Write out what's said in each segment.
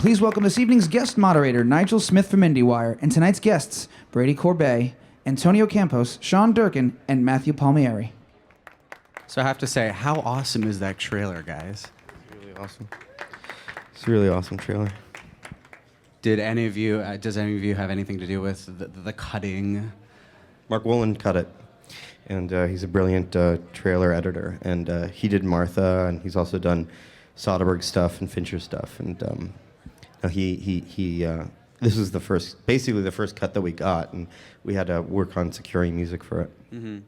Please welcome this evening's guest moderator, Nigel Smith from IndieWire, and tonight's guests, Brady Corbet, Antonio Campos, Sean Durkin, and Matthew Palmieri. So I have to say, how awesome is that trailer, guys? It's really awesome. It's a really awesome trailer. Does any of you have anything to do with the cutting? Mark Woolen cut it, and he's a brilliant trailer editor. And he did Martha, and he's also done Soderbergh stuff and Fincher stuff. And this was basically the first cut that we got, and we had to work on securing music for it. Mm-hmm.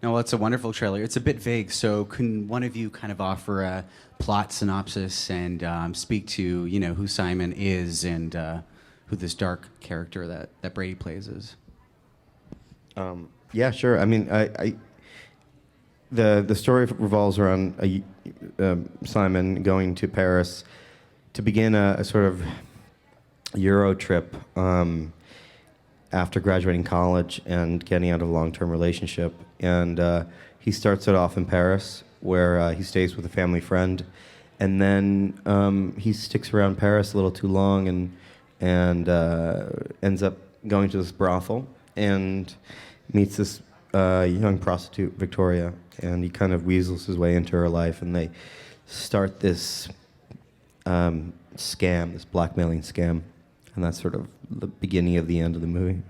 No, it's a wonderful trailer. It's a bit vague, so can one of you kind of offer a plot synopsis and speak to, who Simon is and who this dark character that Brady plays is? Yeah, sure. I mean, the story revolves around Simon going to Paris to begin a sort of Euro trip after graduating college and getting out of a long-term relationship. And he starts it off in Paris, where he stays with a family friend. And then he sticks around Paris a little too long and ends up going to this brothel and meets this young prostitute, Victoria. And he kind of weasels his way into her life, and they start this scam, this blackmailing scam. And that's sort of the beginning of the end of the movie.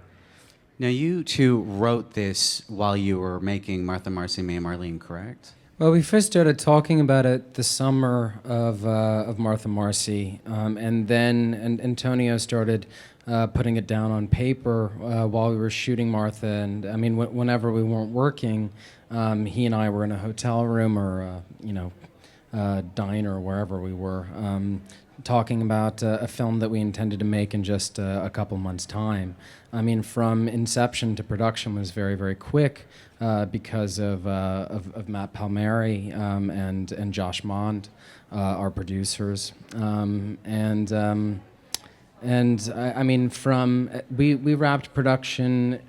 Now, you two wrote this while you were making Marcy May Marlene, correct? Well, we first started talking about it the summer of Marcy, and then Antonio started putting it down on paper while we were shooting Martha. And I mean, whenever we weren't working, he and I were in a hotel room or diner or wherever we were, talking about a film that we intended to make in just a couple months' time. I mean, from inception to production was very, very quick because of Matt Palmieri and Josh Mond, our producers, and I mean, we wrapped production.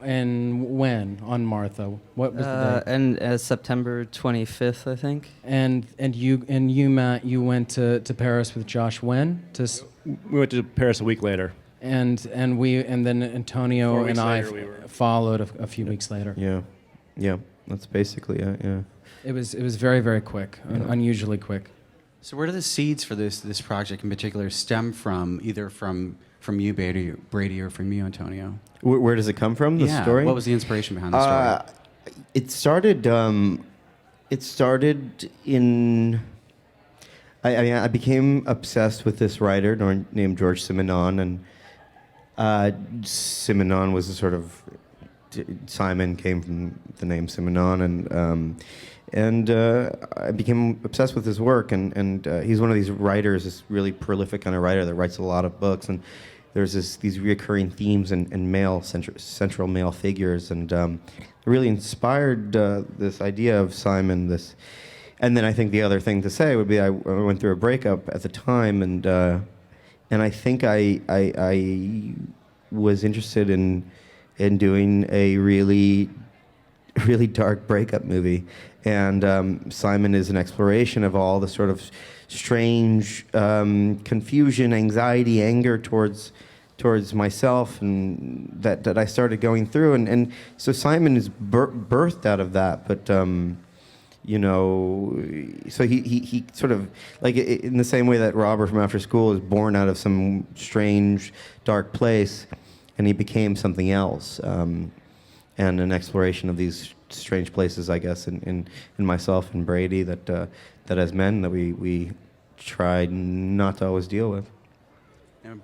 And when on Martha? What was the date? And September 25th, I think. And you Matt, you went to Paris with Josh when? We went to Paris a week later. And then Antonio and I followed a few weeks later. Yeah, that's basically it. Yeah. It was very, very quick, unusually quick. So where do the seeds for this project in particular stem from? Either from you, Brady, or from you, Antonio? Where does it come from? The story? What was the inspiration behind the story? It started in. I became obsessed with this writer named George Simenon, and Simenon was a sort of Simon came from the name Simenon, and I became obsessed with his work, and he's one of these writers, this really prolific kind of writer that writes a lot of books, and there's these recurring themes and central male figures, and it really inspired this idea of Simon. And then I think the other thing to say would be I went through a breakup at the time, and I think I was interested in doing a really dark breakup movie, and Simon is an exploration of all the sort of strange confusion, anxiety, anger towards myself, and that I started going through, and so Simon is birthed out of that, but so he sort of, like in the same way that Robert from After School is born out of some strange dark place, and he became something else, and an exploration of these strange places, I guess, in myself and Brady that as men that we tried not to always deal with.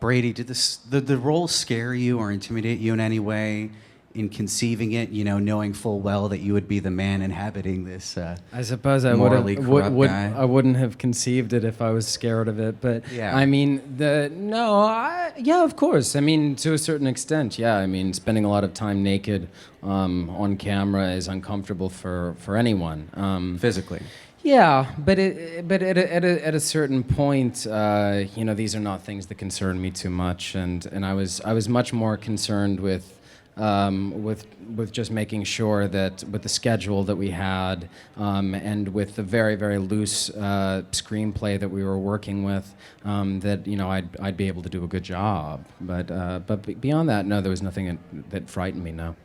Brady, did the role scare you or intimidate you in any way in conceiving it, knowing full well that you would be the man inhabiting this I suppose I wouldn't have conceived it if I was scared of it, but yeah. I mean, of course. I mean, to a certain extent, yeah. I mean, spending a lot of time naked on camera is uncomfortable for anyone. Physically. Yeah, but at a certain point, these are not things that concern me too much, and I was much more concerned with with just making sure that with the schedule that we had and with the very, very loose screenplay that we were working with, that I'd be able to do a good job. But beyond that, no, there was nothing that frightened me. No.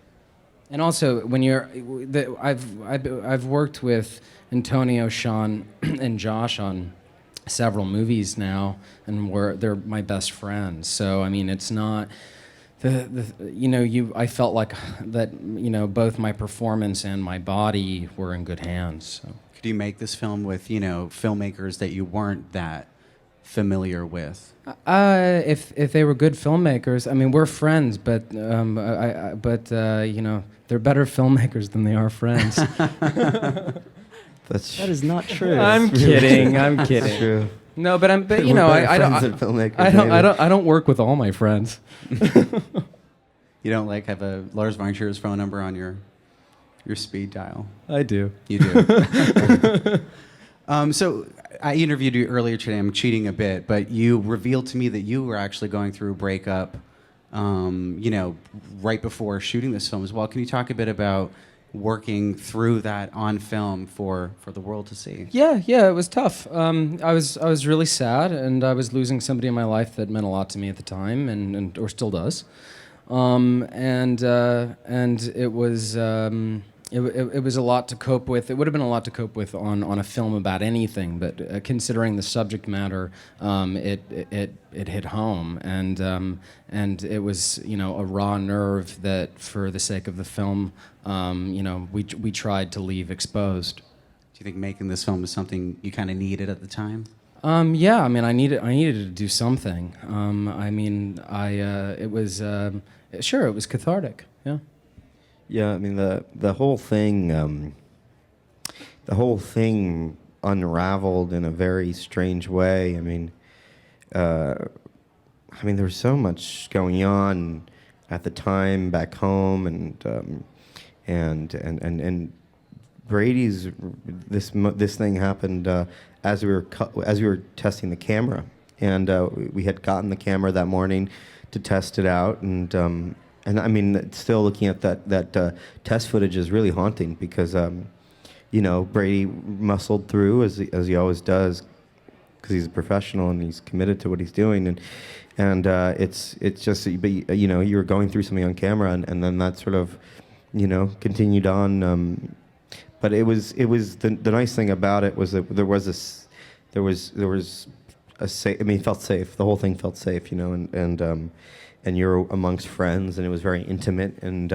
And also, when I've worked with Antonio, Sean, and Josh on several movies now, and they're my best friends. So I mean, it's not I felt like that both my performance and my body were in good hands. So. Could you make this film with filmmakers that you weren't that familiar with? If they were good filmmakers, I mean, we're friends, but they're better filmmakers than they are friends. That is not true. I'm kidding. I'm kidding. That's true. No, but I don't work with all my friends. You don't have a Lars von Trier's phone number on your speed dial? I do. You do. So I interviewed you earlier today. I'm cheating a bit, but you revealed to me that you were actually going through a breakup, right before shooting this film as well. Can you talk a bit about working through that on film for the world to see? Yeah, it was tough. I was really sad, and I was losing somebody in my life that meant a lot to me at the time, and or still does. And it was. It was a lot to cope with. It would have been a lot to cope with on a film about anything, but considering the subject matter, it hit home, and it was a raw nerve that, for the sake of the film, we tried to leave exposed. Do you think making this film is something you kind of needed at the time? Yeah, I mean, I needed to do something. It was cathartic. Yeah. Yeah, I mean the whole thing unraveled in a very strange way. I mean, there was so much going on at the time back home, and Brady's this thing happened as we were testing the camera, and we had gotten the camera that morning to test it out, and I mean, still looking at that test footage is really haunting because, Brady muscled through as he always does, because he's a professional and he's committed to what he's doing, and it's just, but you were going through something on camera, and then that sort of, continued on. But it was the nice thing about it was that there was a safe. I mean, it felt safe. The whole thing felt safe, and you're amongst friends, and it was very intimate, and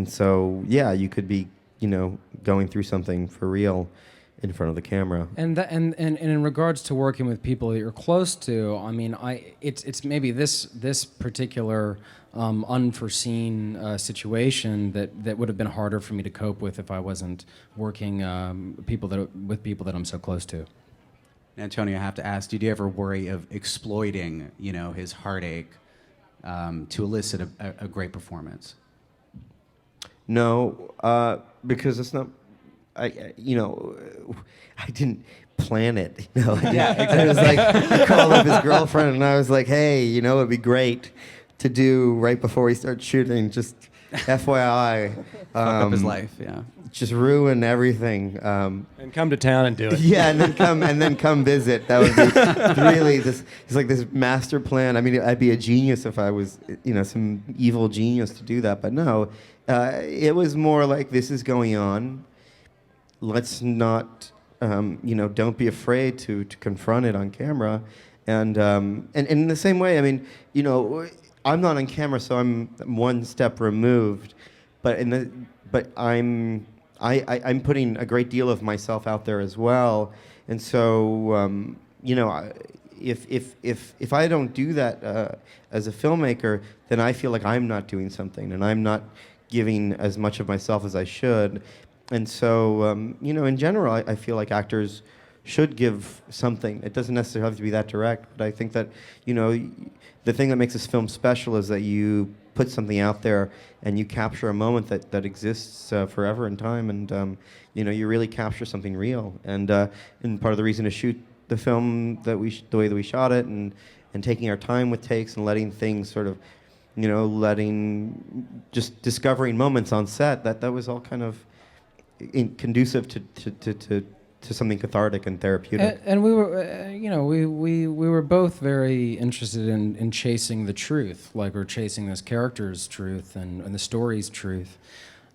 so yeah, you could be going through something for real in front of the camera. And in regards to working with people that you're close to, I mean, it's maybe this particular unforeseen situation that would have been harder for me to cope with if I wasn't working with people that I'm so close to. Antonio, I have to ask, did you ever worry of exploiting his heartache to elicit a great performance? No, because it's not. I didn't plan it. Yeah, exactly. It was like I called up his girlfriend and I was like, "Hey, it'd be great to do right before we start shooting. Just FYI, fuck up his life. Yeah, just ruin everything. And come to town and do it. Yeah, and then come visit. That would be really this. It's like this master plan. I mean, I'd be a genius if I was, some evil genius to do that. But no, it was more like, this is going on. Let's not, don't be afraid to confront it on camera, and in the same way, I mean, I'm not on camera, so I'm one step removed, but I'm putting a great deal of myself out there as well, and so if I don't do that as a filmmaker, then I feel like I'm not doing something, and I'm not giving as much of myself as I should. And so, in general, I feel like actors should give something. It doesn't necessarily have to be that direct, but I think that, the thing that makes this film special is that you put something out there and you capture a moment that exists forever in time, and, you really capture something real. And part of the reason to shoot the film the way that we shot it, and taking our time with takes and letting things sort of just discovering moments on set. That was all kind of conducive to something cathartic and therapeutic. And we were, we were both very interested in chasing the truth, like we're chasing this character's truth and the story's truth.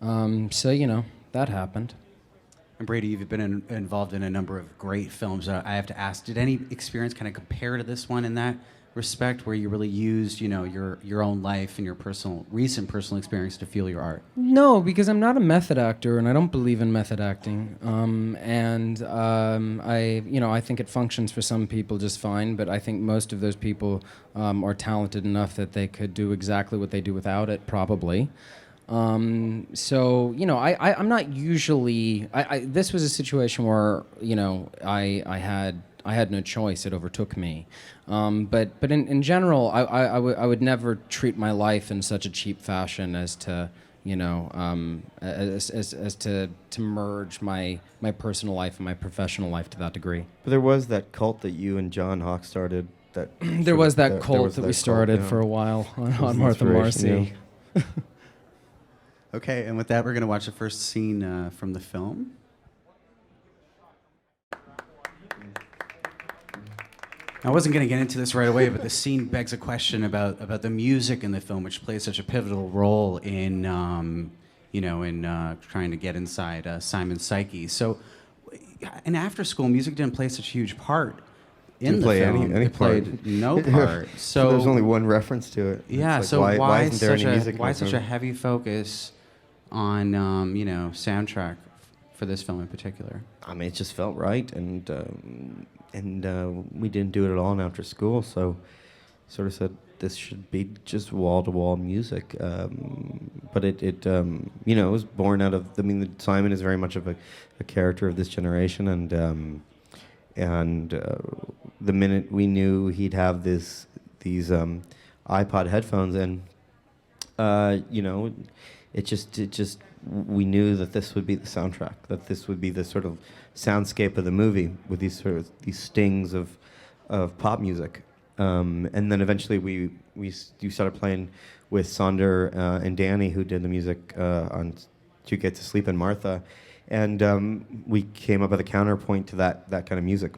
So that happened. And Brady, you've been involved in a number of great films. I have to ask, did any experience kind of compare to this one in that respect, where you really used, your own life and your recent personal experience to fuel your art? No, because I'm not a method actor, and I don't believe in method acting. I think it functions for some people just fine, but I think most of those people are talented enough that they could do exactly what they do without it, probably. I'm not usually. This was a situation where I had no choice. It overtook me. But in general, I would never treat my life in such a cheap fashion as to as to merge my personal life and my professional life to that degree. But there was that cult that you and John Hawk started. That there was that cult that we started for a while on Martha Marcy. Yeah. Okay, and with that, we're going to watch the first scene from the film. I wasn't going to get into this right away, but the scene begs a question about the music in the film, which plays such a pivotal role in trying to get inside Simon's psyche. So, in After School, music didn't play such a huge part in the film. Any it played part. no part. So there's only one reference to it. Yeah. It's So like, why isn't there any music? Why such a heavy focus on soundtrack for this film in particular? I mean, it just felt right, and we didn't do it at all in After School, so sort of said this should be just wall-to-wall music. But it was born out of. Simon is very much of a character of this generation, and the minute we knew he'd have these iPod headphones in, it just we knew that this would be the soundtrack, that this would be the sort of soundscape of the movie with these stings of pop music, and then eventually we started playing with Sonder and Danny, who did the music on To Get to Sleep and Martha, and we came up with a counterpoint to that kind of music.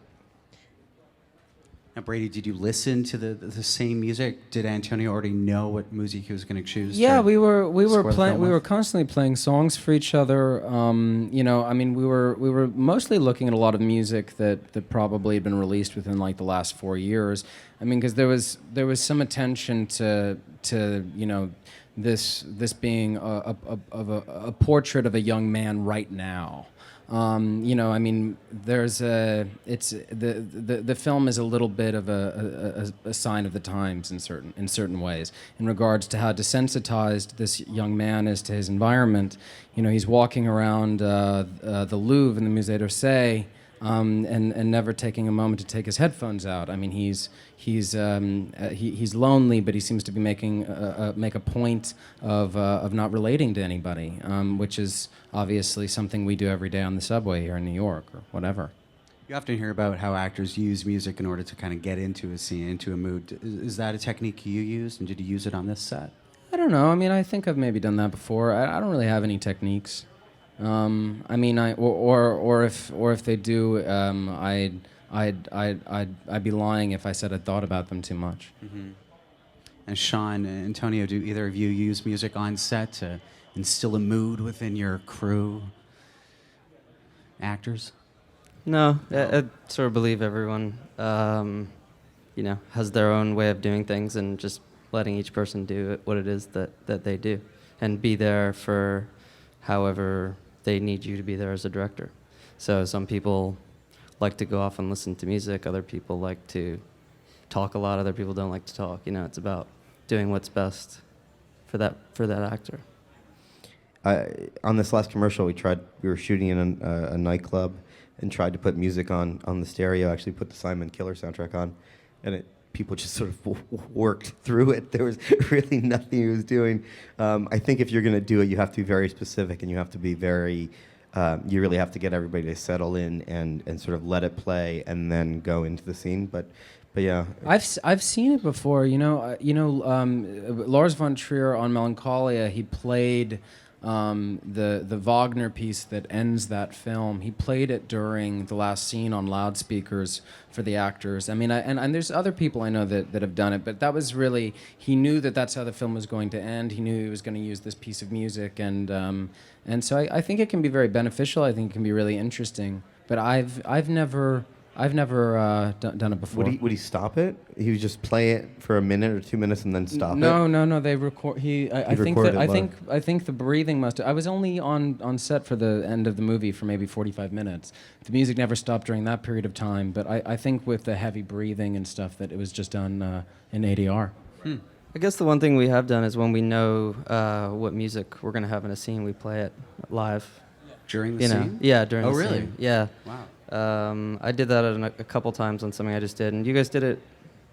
Now, Brady, did you listen to the same music? Did Antonio already know what music he was going to choose? Yeah, we were score the playing. film We with? were constantly playing songs for each other. We were mostly looking at a lot of music that probably had been released within like the last 4 years. I mean, because there was some attention to this being a portrait of a young man right now. There's the film is a little bit of a sign of the times in certain ways in regards to how desensitized this young man is to his environment. He's walking around the Louvre and the Musée d'Orsay, and never taking a moment to take his headphones out. I mean, he's lonely, but he seems to be make a point of not relating to anybody, which is obviously something we do every day on the subway here in New York or whatever. You often hear about how actors use music in order to kind of get into a scene, into a mood. Is that a technique you used, and did you use it on this set? I don't know. I mean, I think I've maybe done that before. I don't really have any techniques. If they do, I'd be lying if I said I'd thought about them too much. Mm-hmm. And Sean, Antonio, do either of you use music on set to instill a mood within your crew actors? No, I sort of believe everyone, has their own way of doing things, and just letting each person do what it is that they do, and be there for however they need you to be there as a director. So some people like to go off and listen to music. Other people like to talk a lot. Other people don't like to talk. It's about doing what's best for that actor. On this last commercial, we were shooting in a nightclub and tried to put music on the stereo. Actually, put the Simon Killer soundtrack on, and people just sort of worked through it. There was really nothing he was doing. I think if you're going to do it, you have to be very specific, and you have to be very. You really have to get everybody to settle in and sort of let it play, and then go into the scene. But But yeah, I've seen it before. Lars von Trier on Melancholia. He played the Wagner piece that ends that film. He played it during the last scene on loudspeakers for the actors. I mean, and there's other people I know that have done it, but that was really, he knew that that's how the film was going to end. He knew he was going to use this piece of music, and so I think it can be very beneficial. I think it can be really interesting. But I've never done it before. would he stop it? He would just play it for a minute or 2 minutes and then stop it. No. They record. I think recorded that, it I think the breathing must. I was only on set for the end of the movie for maybe 45 minutes. The music never stopped during that period of time. But I think with the heavy breathing and stuff that it was just done in ADR. I guess the one thing we have done is when we know what music we're going to have in a scene, we play it live. During the scene? Yeah, during the really? scene. Yeah. Wow. I did that a couple times on something I just did, and you guys did it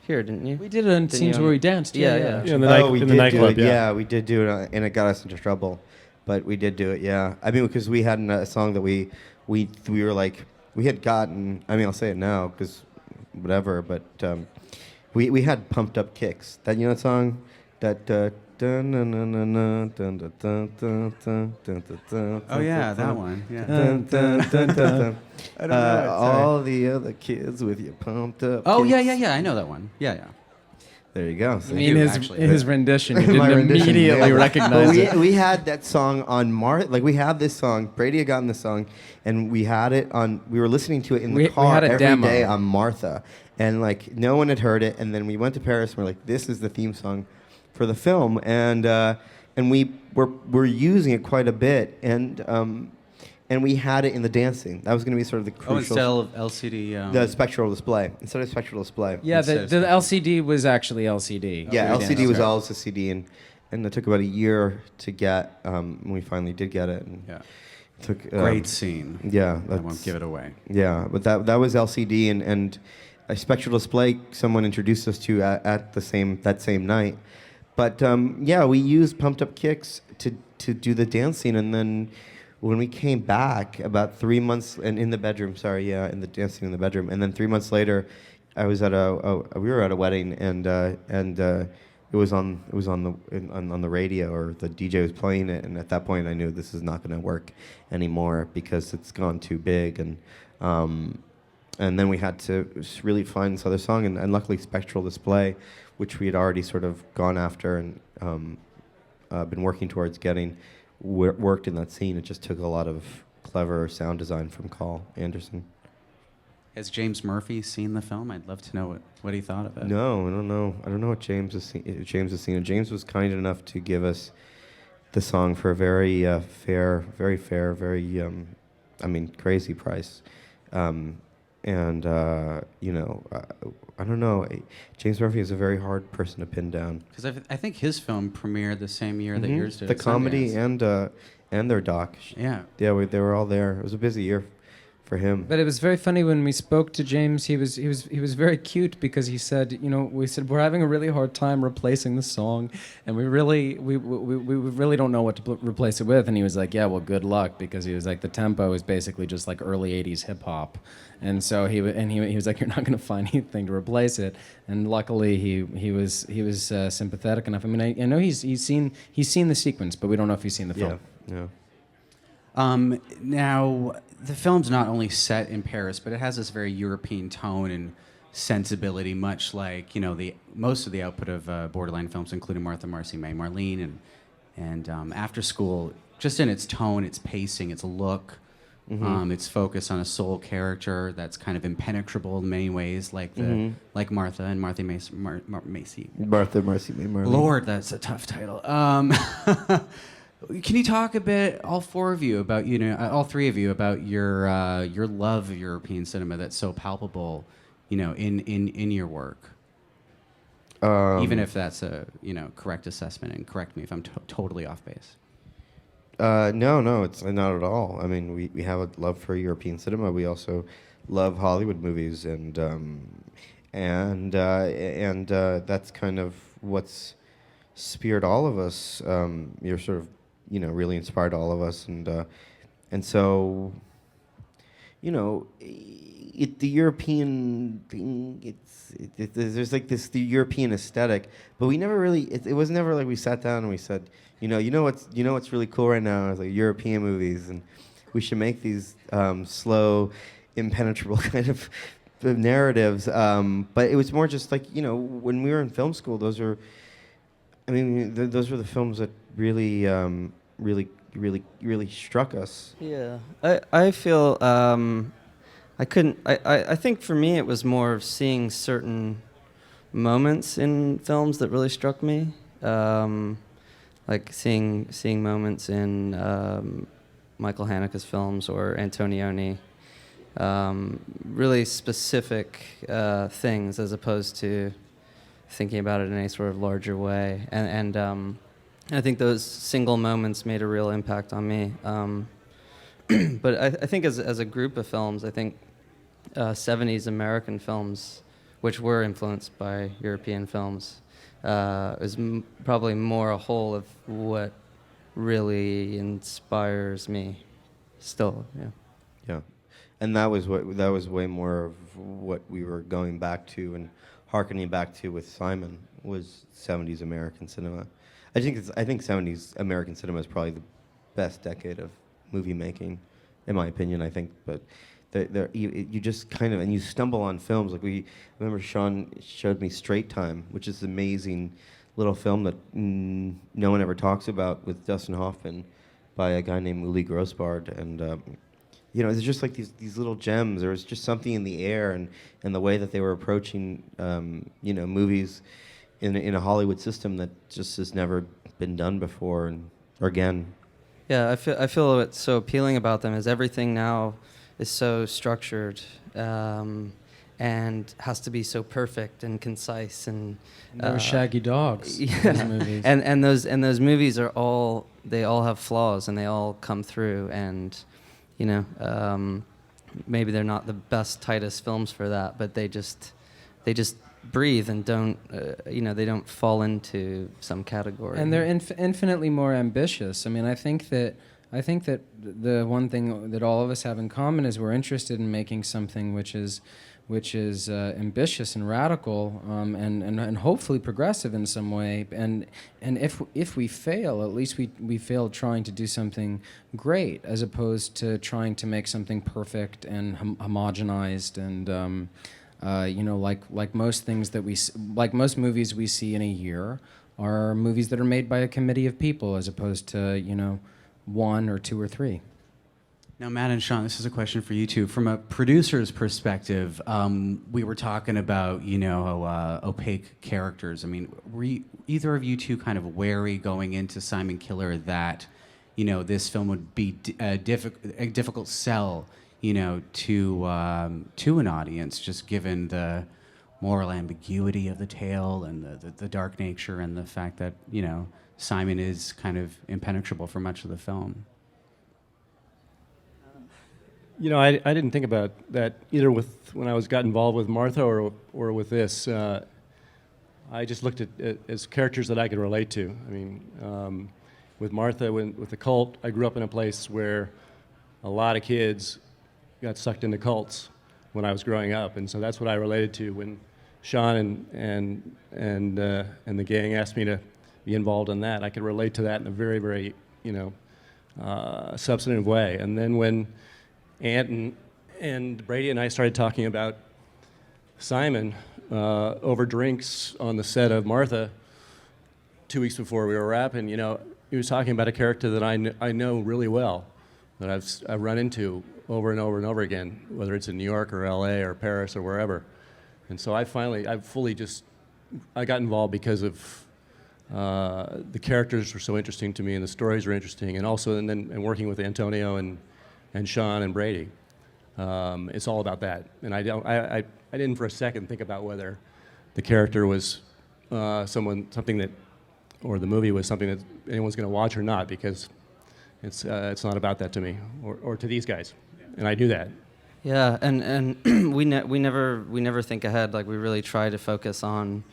here, didn't you? We did it in scenes where we danced. Yeah. in the, we in did the nightclub. do it. Yeah, we did do it, and it got us into trouble. But we did do it. Yeah, I mean, because we had a song that we were like, we had gotten. I mean, I'll say it now because whatever. But we had pumped up kicks. That song that. Oh yeah, that one. Yeah. I don't know. All the other kids with your pumped up. Oh kicks. yeah. I know that one. Yeah. There you go. I mean, his rendition. You My didn't rendition, immediately yeah. recognize But it. we had that song on we had this song. Brady had gotten this song, and we had it on. We were listening to it in the We car had a every demo. day on Martha, and like no one had heard it. And then we went to Paris, and we're like, this is the theme song for the film, and we were using it quite a bit, and we had it in the dancing. That was going to be sort of the crucial. Instead of LCD. The spectral display. Instead of spectral display. Yeah, the Instead of LCD was actually LCD. Yeah, We LCD danced. was always a CD, and it took about a year to get. When we finally did get it. And Yeah. it took Great scene. Yeah, I won't give it away. Yeah, but that was LCD, and a spectral display. Someone introduced us to at that same night. But yeah, we used pumped up kicks to do the dance scene, and then when we came back about 3 months and in the bedroom, in the dancing in the bedroom, and then 3 months later, I was at we were at a wedding, and it was on the radio, or the DJ was playing it, and at that point I knew this is not going to work anymore because it's gone too big, and then we had to really find this other song, and luckily Spectral Display, which we had already sort of gone after and been working towards getting, worked in that scene. It just took a lot of clever sound design from Carl Anderson. Has James Murphy seen the film? I'd love to know what he thought of it. No, I don't know. I don't know what James has seen. James was kind enough to give us the song for a very fair, crazy price. I don't know. James Murphy is a very hard person to pin down. Because I think his film premiered the same year that yours did. The at comedy Sundance. and their doc. Yeah. Yeah, they were all there. It was a busy year for him. But it was very funny when we spoke to James. He was very cute because he said, we said we're having a really hard time replacing the song, and we really don't know what to replace it with. And he was like, yeah, well, good luck, because he was like, the tempo is basically just like early '80s hip hop, and so he was like, you're not going to find anything to replace it. And luckily he was sympathetic enough. I mean, I know he's seen the sequence, but we don't know if he's seen the film. Yeah. Now, the film's not only set in Paris, but it has this very European tone and sensibility, much like most of the output of Borderline films, including Marcy May Marlene, and After School. Just in its tone, its pacing, its look, its focus on a sole character that's kind of impenetrable in many ways, like Martha and Marcy May Marlene. Lord, that's a tough title. Can you talk a bit, all three of you, about your love of European cinema that's so palpable, in your work? Even if that's a correct assessment, and correct me if I'm totally off base. No, it's not at all. I mean, we have a love for European cinema. We also love Hollywood movies, and that's kind of what's speared all of us. You're sort of really inspired all of us, and so the European thing. There's like the European aesthetic, but we never really. It was never like we sat down and we said, what's really cool right now is like European movies, and we should make these slow, impenetrable kind of narratives. But it was more just like when we were in film school, those were the films that really, really struck us. Yeah, I feel I couldn't. I think for me it was more of seeing certain moments in films that really struck me, like seeing moments in Michael Haneke's films or Antonioni, really specific things as opposed to thinking about it in any sort of larger way. And I think those single moments made a real impact on me. But I think as a group of films, I think 70s American films, which were influenced by European films, is probably more a whole of what really inspires me still. Yeah, and that was way more of what we were going back to and hearkening back to with Simon was 70s American cinema. I think 70s American cinema is probably the best decade of movie making, in my opinion. I think, but you just kind of, and you stumble on films like I remember Sean showed me Straight Time, which is an amazing little film that no one ever talks about, with Dustin Hoffman by a guy named Uli Grossbard, and there's just like these little gems. There was just something in the air and the way that they were approaching movies in a Hollywood system that just has never been done before or again. Yeah, I feel what's so appealing about them is everything now is so structured and has to be so perfect and concise and there were shaggy dogs in those movies. and those movies are all have flaws and they all come through, and maybe they're not the best, tightest films for that, but they just breathe and don't they don't fall into some category. And they're infinitely more ambitious. I mean, I think that the one thing that all of us have in common is we're interested in making something which is ambitious and radical, and hopefully progressive in some way. And if we fail, at least we failed trying to do something great, as opposed to trying to make something perfect and homogenized and like most things like most movies we see in a year are movies that are made by a committee of people, as opposed to one or two or three. Now, Matt and Sean, this is a question for you two. From a producer's perspective, we were talking about, opaque characters. I mean, were either of you two kind of wary going into Simon Killer that, this film would be a difficult sell, to an audience, just given the moral ambiguity of the tale and the dark nature and the fact that, Simon is kind of impenetrable for much of the film? I didn't think about that either when I got involved with Martha or with this. I just looked at it as characters that I could relate to. I mean, with Martha, with the cult, I grew up in a place where a lot of kids got sucked into cults when I was growing up, and so that's what I related to when Sean and the gang asked me to be involved in that. I could relate to that in a very, very substantive way. And then when Ant and Brady and I started talking about Simon over drinks on the set of Martha 2 weeks before we were wrapping, he was talking about a character that I know really well, that I've run into over and over and over again, whether it's in New York or LA or Paris or wherever. And so I got involved because of the characters were so interesting to me and the stories were interesting, and also and working with Antonio and Sean and Brady. It's all about that. And I didn't for a second think about whether the character was something that, or the movie was something that anyone's going to watch or not, because it's not about that to me or to these guys, and I do that. Yeah, and we never think ahead. Like, we really try to focus on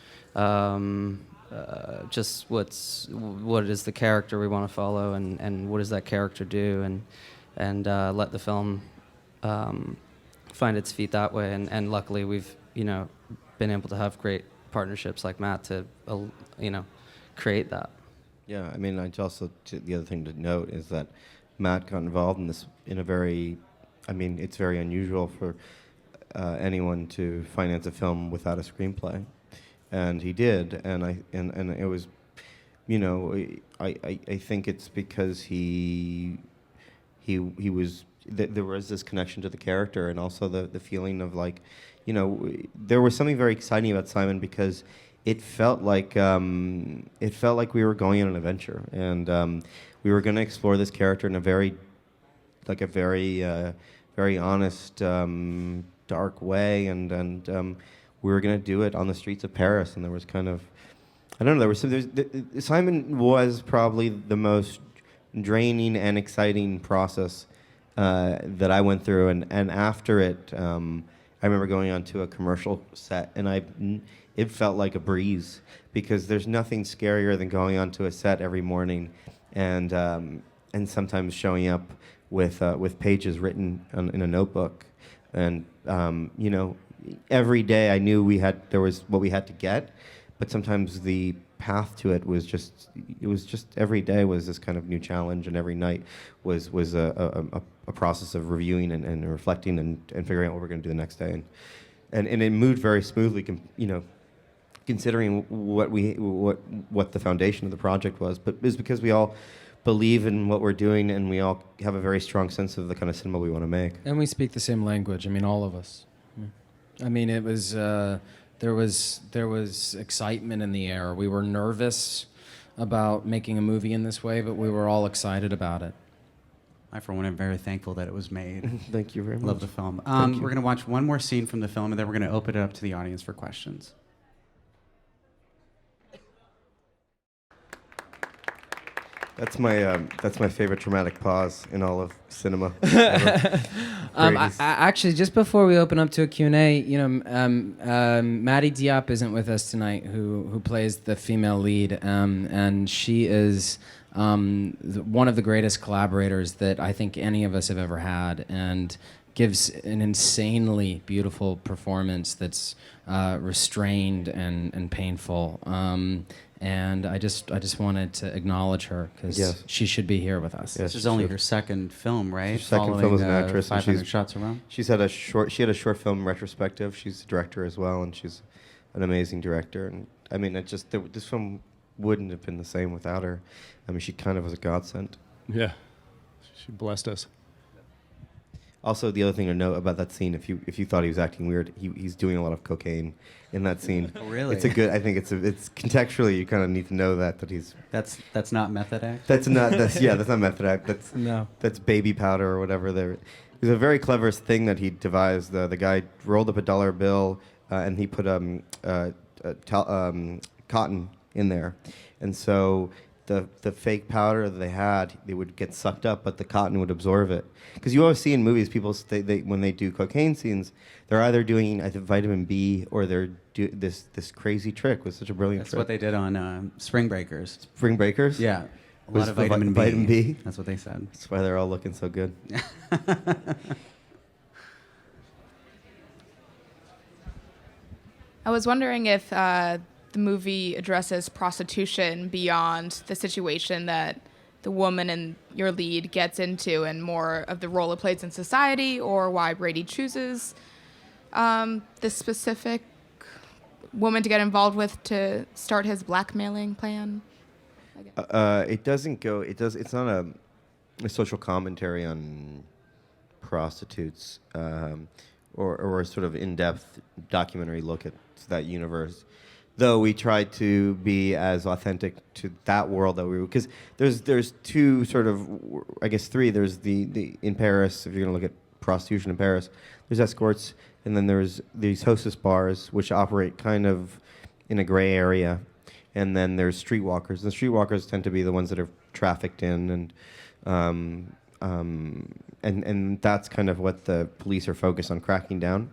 just what is the character we want to follow, and what does that character do, and let the film find its feet that way. And luckily we've, been able to have great partnerships like Matt to, create that. Yeah, I mean, the other thing to note is that Matt got involved in this in a very, it's very unusual for anyone to finance a film without a screenplay, and he did, and it was, I think it's because he was there was this connection to the character, and also the feeling of like, there was something very exciting about Simon because it felt like we were going on an adventure, and we were going to explore this character in a very very honest, dark way, and we were going to do it on the streets of Paris. And there was kind of, I don't know, Simon was probably the most draining and exciting process that I went through, and after it, I remember going onto a commercial set, and it felt like a breeze, because there's nothing scarier than going onto a set every morning and sometimes showing up with pages written in a notebook, and every day I knew there was what we had to get, but sometimes the path to it was just every day was this kind of new challenge, and every night was a process of reviewing and reflecting and figuring out what we're going to do the next day, and it moved very smoothly, considering what the foundation of the project was. But it's because we all believe in what we're doing, and we all have a very strong sense of the kind of cinema we want to make. And we speak the same language. I mean, all of us. I mean, it was there was excitement in the air. We were nervous about making a movie in this way, but we were all excited about it. I, for one, am very thankful that it was made. Thank you very much. Love the film. Thank you. We're going to watch one more scene from the film, and then we're going to open it up to the audience for questions. That's my favorite dramatic pause in all of cinema. Actually, just before we open up to a Q&A, Maddie Diop isn't with us tonight, who plays the female lead, and she is one of the greatest collaborators that I think any of us have ever had, and gives an insanely beautiful performance that's restrained and painful. And I just wanted to acknowledge her, because she should be here with us. Yes, This is only her second film, right? Her second film as an actress, and 500 shots around. She had a short film retrospective. She's a director as well, and she's an amazing director. And I mean, this film wouldn't have been the same without her. I mean, she kind of was a godsend. Yeah, she blessed us. Also, the other thing to note about that scene, if you thought he was acting weird, he's doing a lot of cocaine in that scene. Oh, really? I think it's contextually, you kind of need to know that he's. That's not method act. That's not method act. That's baby powder or whatever. There's a very clever thing that he devised. The guy rolled up a dollar bill and he put cotton in there, and so the fake powder that they would get sucked up, but the cotton would absorb it. Because you always see in movies, people when they do cocaine scenes, they're either doing vitamin B or they're this crazy trick with such a brilliant That's trick. what they did on Spring Breakers. Spring Breakers? Yeah. A Was lot of the vitamin B. vitamin B? That's what they said. That's why they're all looking so good. I was wondering if the movie addresses prostitution beyond the situation that the woman and your lead gets into, and more of the role it plays in society, or why Brady chooses this specific woman to get involved with to start his blackmailing plan. It's not a social commentary on prostitutes, or a sort of in-depth documentary look at that universe. Though we tried to be as authentic to that world that we were, because there's two sort of, I guess three. There's the in Paris, if you're gonna look at prostitution in Paris, there's escorts, and then there's these hostess bars which operate kind of in a gray area, and then there's streetwalkers. The streetwalkers tend to be the ones that are trafficked in, and that's kind of what the police are focused on cracking down.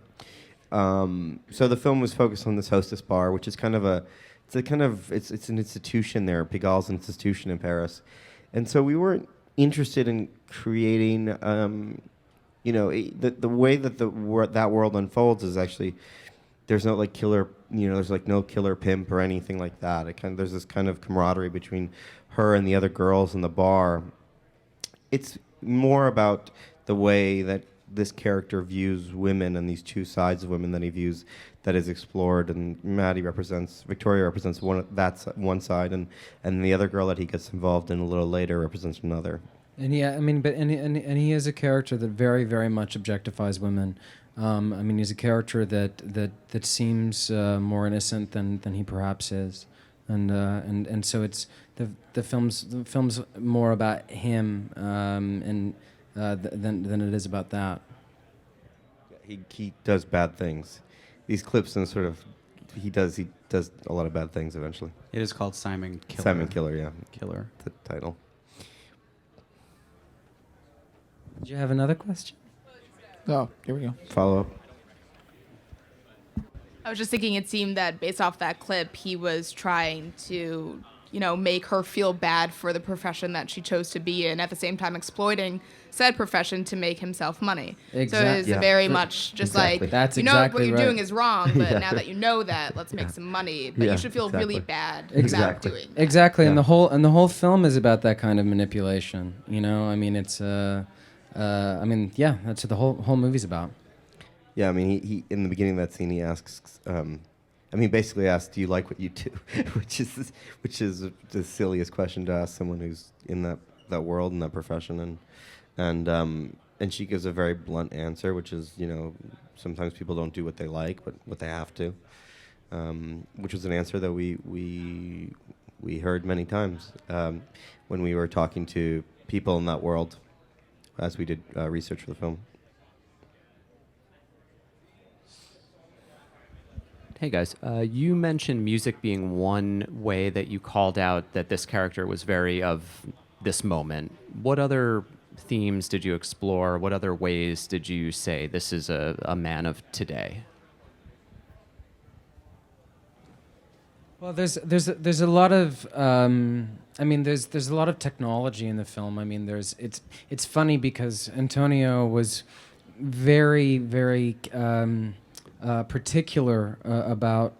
So the film was focused on this hostess bar, which is it's an institution there. Pigault's an institution in Paris, and so we weren't interested in creating the way that that world unfolds is actually there's no like killer, there's like no killer pimp or anything like that. There's this kind of camaraderie between her and the other girls in the bar. It's more about the way that this character views women and these two sides of women that he views that is explored, and Victoria represents one side, and the other girl that he gets involved in a little later represents another. And yeah, I mean, and he is a character that very, very much objectifies women. I mean, he's a character that seems more innocent than he perhaps is, and so it's the film's more about him than it is about that. He does bad things. These clips and sort of he does a lot of bad things eventually. It is called Simon Killer. Simon Killer, yeah. Killer. The title. Did you have another question? Oh, here we go. Follow up. I was just thinking it seemed that based off that clip, he was trying to, make her feel bad for the profession that she chose to be in, at the same time exploiting said profession to make himself money. So it's very much just exactly. like, That's what exactly you're right. doing is wrong, but now that you know that, let's make some money. But you should feel really bad about doing that. Exactly, and the whole film is about that kind of manipulation. I mean, it's that's what the whole movie's about. Yeah, I mean, he in the beginning of that scene, he asks, basically asks, "Do you like what you do?" which is the silliest question to ask someone who's in that world and that profession, and she gives a very blunt answer, which is, sometimes people don't do what they like, but what they have to, which was an answer that we heard many times when we were talking to people in that world as we did research for the film. Hey guys, you mentioned music being one way that you called out that this character was very of this moment. What other themes did you explore? What other ways did you say this is a man of today? Well, there's a lot of there's a lot of technology in the film. I mean, it's funny because Antonio was very, very particular about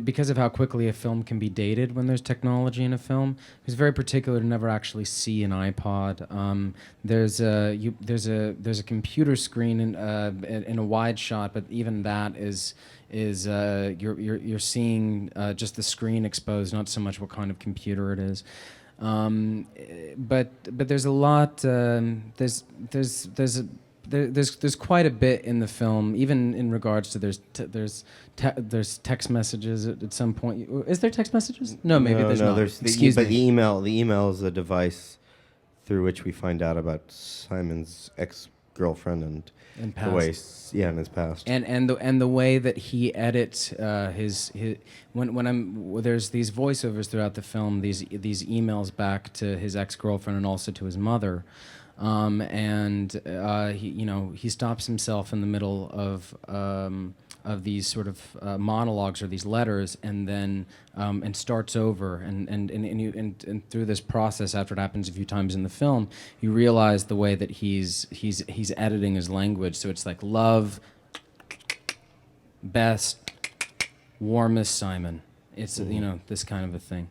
because of how quickly a film can be dated when there's technology in a film. He was very particular to never actually see an iPod. There's a computer screen in a wide shot, but even that is you're seeing just the screen exposed, not so much what kind of computer it is. But there's a lot. There's quite a bit in the film, even in regards to there's text messages at some point. Is there text messages? No, maybe there's not. Excuse me. The email is a device through which we find out about Simon's ex-girlfriend and past. the way, in his past. And the way that he edits his there's these voiceovers throughout the film, these emails back to his ex-girlfriend and also to his mother. He stops himself in the middle of these sort of monologues or these letters, and then and starts over, and through this process, after it happens a few times in the film, you realize the way that he's editing his language. So it's like love, best, warmest Simon. It's this kind of a thing.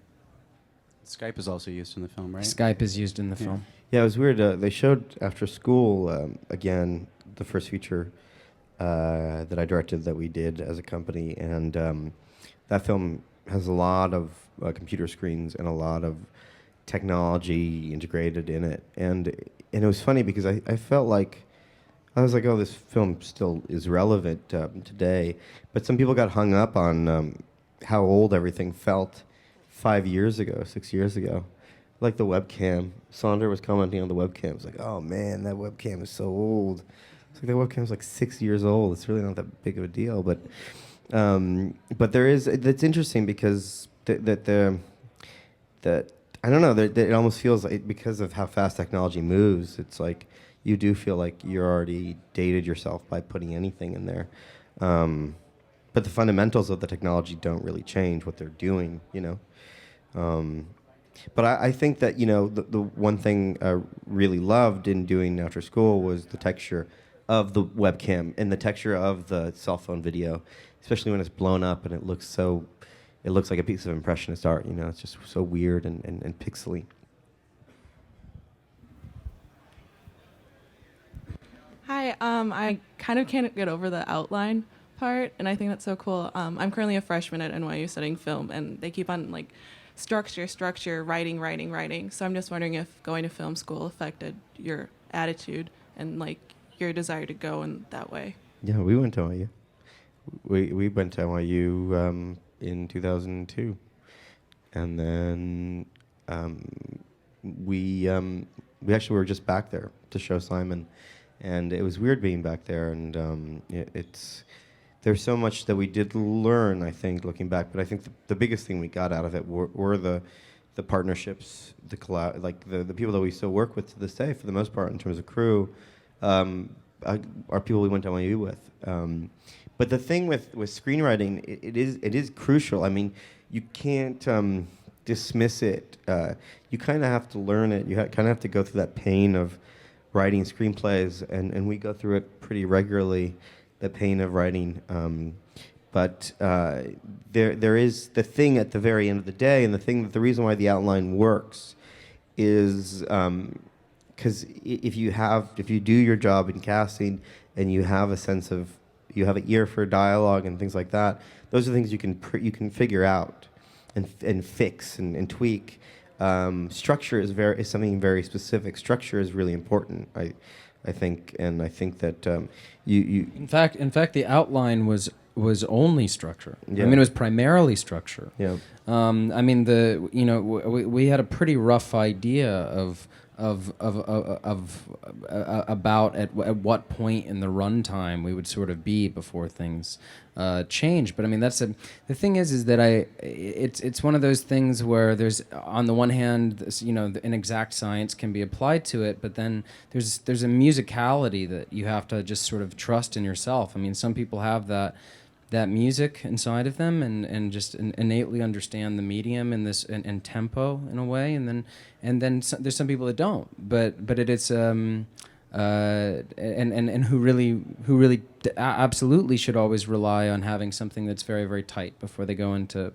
Skype is also used in the film, right? Skype is used in the film. Yeah, it was weird. They showed After School, again, the first feature that I directed that we did as a company, and that film has a lot of computer screens and a lot of technology integrated in it. And it was funny because I felt like, I was like, oh, this film still is relevant today. But some people got hung up on how old everything felt 5 years ago, 6 years ago. Like the webcam. Sonder was commenting on the webcam. It was like, oh man, that webcam is so old. It's like the webcam's like 6 years old. It's really not that big of a deal. But there is. It's interesting because that I don't know. That it almost feels like because of how fast technology moves. It's like you do feel like you're already dated yourself by putting anything in there. But the fundamentals of the technology don't really change what they're doing. But I think that, the one thing I really loved in doing After School was the texture of the webcam and the texture of the cell phone video, especially when it's blown up and it looks like a piece of impressionist art. It's just so weird and pixely. Hi, I kind of can't get over the outline part, and I think that's so cool. I'm currently a freshman at NYU studying film, and they keep on structure, writing. So I'm just wondering if going to film school affected your attitude and your desire to go in that way. Yeah, we went to NYU. We went to NYU in 2002, and then we actually were just back there to show Simon, and it was weird being back there. And there's so much that we did learn, I think, looking back. But I think the biggest thing we got out of it were the partnerships, the people that we still work with to this day, for the most part, in terms of crew, are people we went to NYU with. But the thing with screenwriting, it is crucial. I mean, you can't dismiss it. You kind of have to learn it. You kind of have to go through that pain of writing screenplays, and we go through it pretty regularly. The pain of writing, but there is the thing at the very end of the day, and the reason why the outline works is because if you do your job in casting and you have an ear for dialogue and things like that, those are things you can figure out and fix and tweak. Structure is something very specific. Structure is really important, I think, and I think that you. In fact, the outline was only structure. Yeah. I mean, it was primarily structure. Yeah. I mean, we had a pretty rough idea of about at what point in the runtime we would sort of be before things change. But I mean, the thing is that it's one of those things where there's, on the one hand, an exact science can be applied to it, but then there's a musicality that you have to just sort of trust in yourself. I mean, some people have that music inside of them and just innately understand the medium and tempo in a way, and then there's some people that don't, but it is and who really absolutely should always rely on having something that's very, very tight before they go into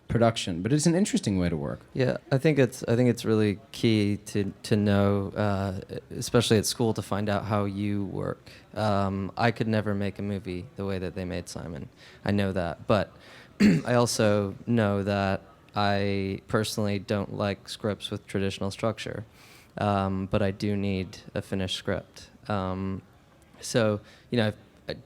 production. But it's an interesting way to work. Yeah, I think it's really key to know, especially at school, to find out how you work. I could never make a movie the way that they made Simon. I know that, but I also know that I personally don't like scripts with traditional structure, but I do need a finished script. So I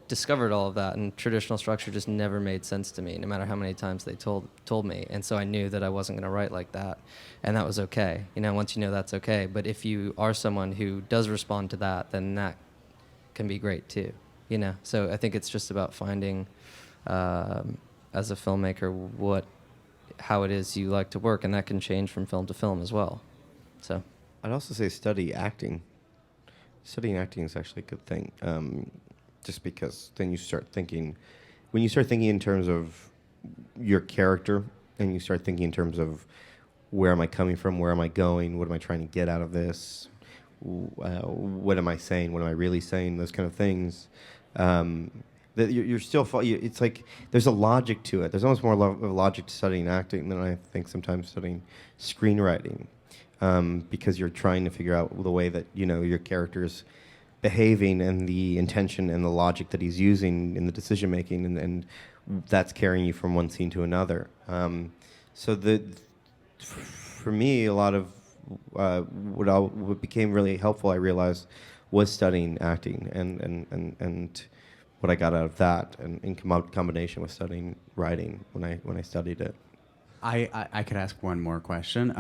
discovered all of that, and traditional structure just never made sense to me, no matter how many times they told me. And so I knew that I wasn't going to write like that, and that was okay. Once you know that's okay. But if you are someone who does respond to that, then that can be great too. So I think it's just about finding, as a filmmaker, how it is you like to work, and that can change from film to film as well. So I'd also say study acting. Studying acting is actually a good thing. Just because then you start thinking, when you start thinking in terms of your character, and you start thinking in terms of where am I coming from, where am I going, what am I trying to get out of this, what am I saying, what am I really saying, those kind of things. That you're still, it's like there's a logic to it. There's almost more logic to studying acting than I think sometimes studying screenwriting, because you're trying to figure out the way that your character's behaving and the intention and the logic that he's using in the decision making, and that's carrying you from one scene to another. So for me, a lot of what became really helpful, I realized, was studying acting and what I got out of that, and in combination with studying writing when I studied it. I could ask one more question.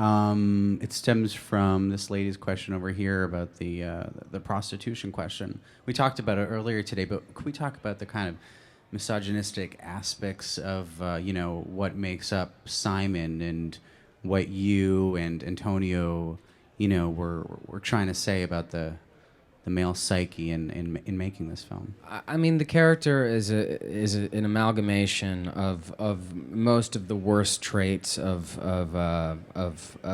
It stems from this lady's question over here about the prostitution question. We talked about it earlier today, but could we talk about the kind of misogynistic aspects of what makes up Simon, and what you and Antonio were trying to say about the the male psyche in making this film? I mean, the character is an amalgamation of most of the worst traits of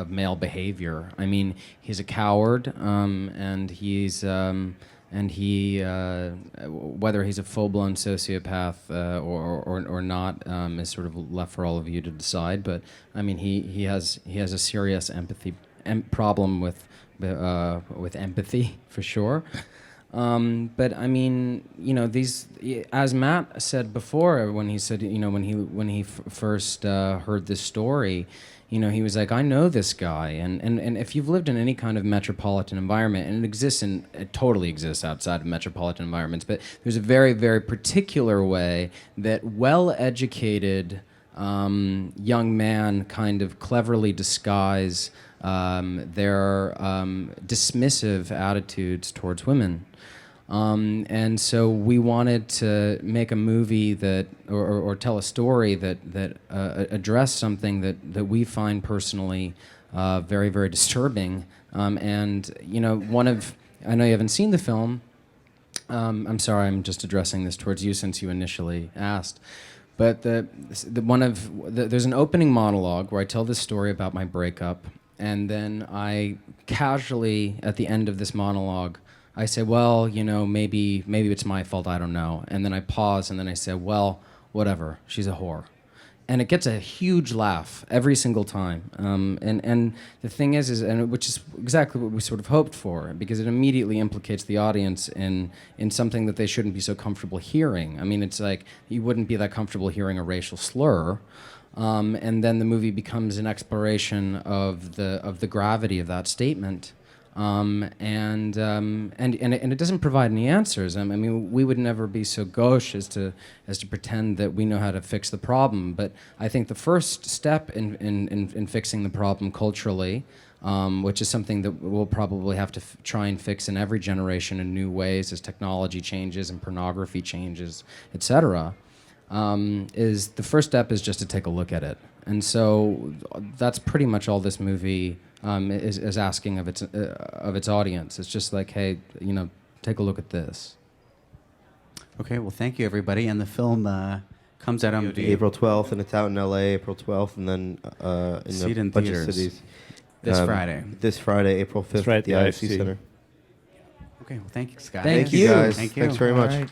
male behavior. I mean, he's a coward, and he whether he's a full-blown sociopath or not is sort of left for all of you to decide. But I mean, he has a serious empathy problem with empathy for sure. But I mean, you know, these, as Matt said before, when he said, you know, when he first heard this story, you know, he was like, I know this guy, and if you've lived in any kind of metropolitan environment, and it totally exists outside of metropolitan environments, but there's a very, very particular way that well-educated young man kind of cleverly disguise their dismissive attitudes towards women. And so we wanted to make a movie that, or tell a story that addressed something that we find personally very, very disturbing. And, you know, I know you haven't seen the film. I'm sorry, I'm just addressing this towards you since you initially asked. But there's an opening monologue where I tell this story about my breakup. And then I casually, at the end of this monologue, I say, well, you know, maybe it's my fault, I don't know. And then I pause, and then I say, well, whatever, she's a whore. And it gets a huge laugh every single time. And the thing is, which is exactly what we sort of hoped for, because it immediately implicates the audience in something that they shouldn't be so comfortable hearing. I mean, it's like, you wouldn't be that comfortable hearing a racial slur. And then the movie becomes an exploration of the gravity of that statement, and it doesn't provide any answers. I mean, we would never be so gauche as to pretend that we know how to fix the problem. But I think the first step in fixing the problem culturally, which is something that we'll probably have to try and fix in every generation in new ways as technology changes and pornography changes, etc. Is the first step is just to take a look at it. And so that's pretty much all this movie is asking of its audience. It's just like, hey, you know, take a look at this. Okay, well, thank you, everybody. And the film comes out on April 12th, and it's out in LA April 12th, and then See it in a in bunch theaters. of cities. This Friday. This Friday, April 5th, right at the at the IFC IFC. Center. Okay, well, thank you, Scott. Thank you, guys. Thank you. Thanks very All much. right.